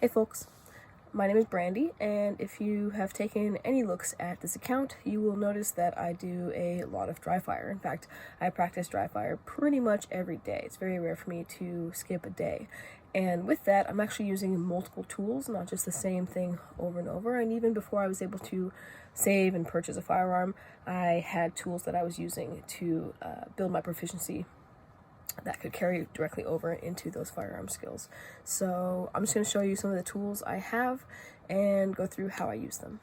Hey folks, my name is Brandy, and if you have taken any looks at this account, you will notice that I do a lot of dry fire. In fact, I practice dry fire pretty much every day. It's very rare for me to skip a day. And with that, I'm actually using multiple tools, not just the same thing over and over. And even before I was able to save and purchase a firearm, I had tools that I was using to build my proficiency that could carry directly over into those firearm skills. So I'm just going to show you some of the tools I have and go through how I use them.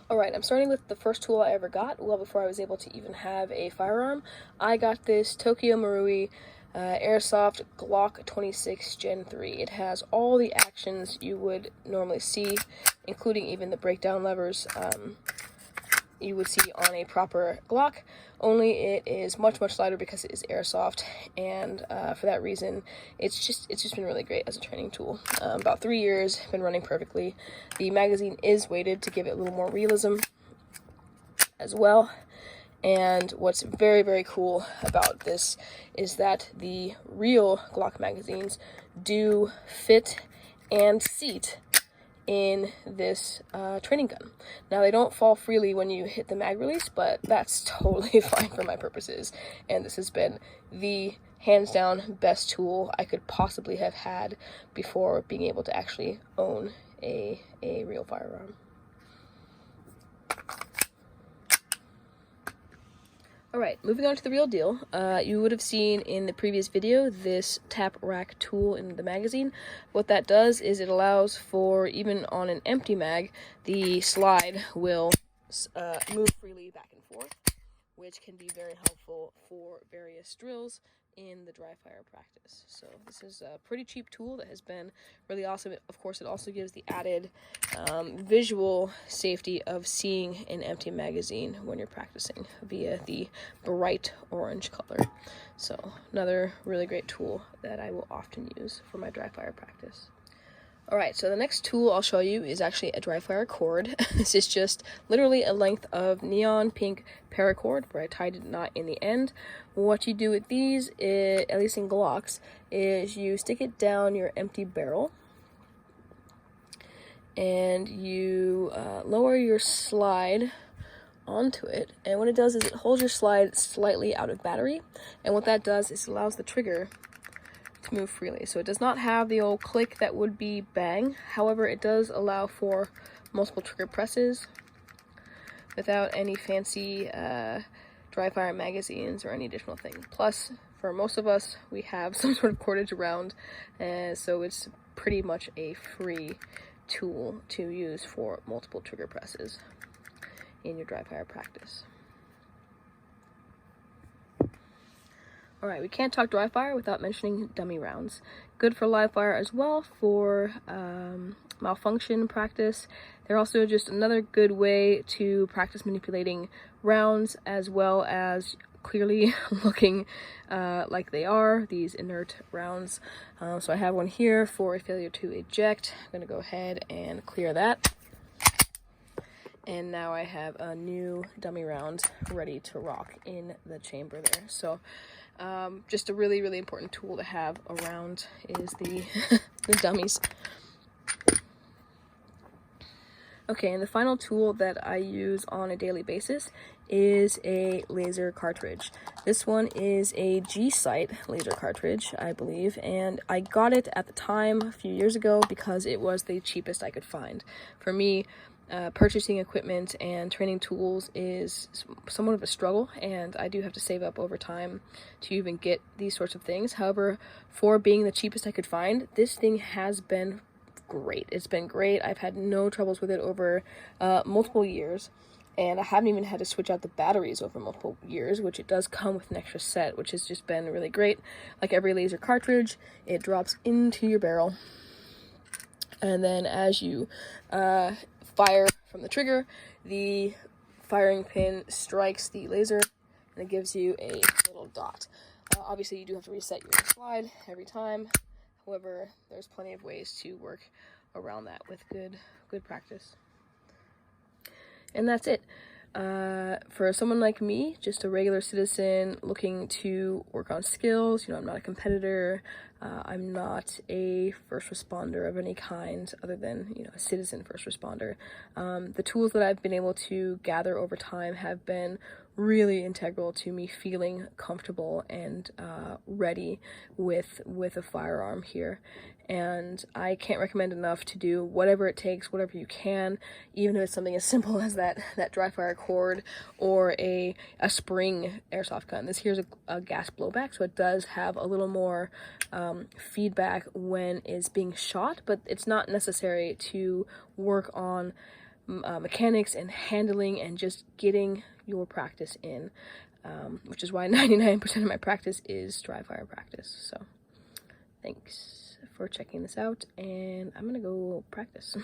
Alright, I'm starting with the first tool I ever got, well before I was able to even have a firearm. I got this Tokyo Marui Airsoft Glock 26 Gen 3. It has all the actions you would normally see, including even the breakdown levers you would see on a proper Glock, only it is much lighter because it is airsoft, and for that reason it's just been really great as a training tool. About 3 years, been running perfectly. The magazine is weighted to give it a little more realism as well, and what's very cool about this is that the real Glock magazines do fit and seat in this training gun. Now, they don't fall freely when you hit the mag release, but that's totally fine for my purposes, and this has been the hands down best tool I could possibly have had before being able to actually own a real firearm. Alright, moving on to the real deal. You would have seen in the previous video this tap rack tool in the magazine. What that does is it allows for, even on an empty mag, the slide will move freely back and forth, which can be very helpful for various drills in the dry fire practice. So this is a pretty cheap tool that has been really awesome. Of course, it also gives the added visual safety of seeing an empty magazine when you're practicing via the bright orange color. So another really great tool that I will often use for my dry fire practice. Alright, so the next tool I'll show you is actually a dry fire cord. This is just literally a length of neon pink paracord where I tied a knot in the end. What you do with these, at least in Glocks, is you stick it down your empty barrel and you lower your slide onto it, and what it does is it holds your slide slightly out of battery, and what that does is it allows the trigger to move freely. So it does not have the old click that would be bang. However, it does allow for multiple trigger presses without any fancy dry fire magazines or any additional thing. Plus, for most of us, we have some sort of cordage around, so it's pretty much a free tool to use for multiple trigger presses in your dry fire practice. Alright, we can't talk dry fire without mentioning dummy rounds. Good for live fire as well, for malfunction practice. They're also just another good way to practice manipulating rounds, as well as clearly looking like they are, these inert rounds. So I have one here for a failure to eject. I'm going to go ahead and clear that. And now I have a new dummy round ready to rock in the chamber there. So just a really important tool to have around is the dummies. Okay, and the final tool that I use on a daily basis is a laser cartridge. This one is a G-Sight laser cartridge, I believe, and I got it at the time a few years ago because it was the cheapest I could find. For me, purchasing equipment and training tools is somewhat of a struggle, and I do have to save up over time to even get these sorts of things. However, for being the cheapest I could find, this thing has been great. It's been great. I've had no troubles with it over multiple years, and I haven't even had to switch out the batteries over multiple years, which it does come with an extra set, which has just been really great. Like every laser cartridge, it drops into your barrel, and then as you fire from the trigger, the firing pin strikes the laser and it gives you a little dot. Obviously, you do have to reset your slide every time. However, there's plenty of ways to work around that with good practice. And that's it. For someone like me, just a regular citizen looking to work on skills, I'm not a competitor, I'm not a first responder of any kind other than, a citizen first responder. The tools that I've been able to gather over time have been really integral to me feeling comfortable and ready with a firearm here. And I can't recommend enough to do whatever it takes, whatever you can, even if it's something as simple as that dry fire cord or a spring airsoft gun. This here's a gas blowback, so it does have a little more feedback when it's being shot, but it's not necessary to work on mechanics and handling and just getting your practice in, which is why 99% of my practice is dry fire practice. So thanks for checking this out, and I'm gonna go practice.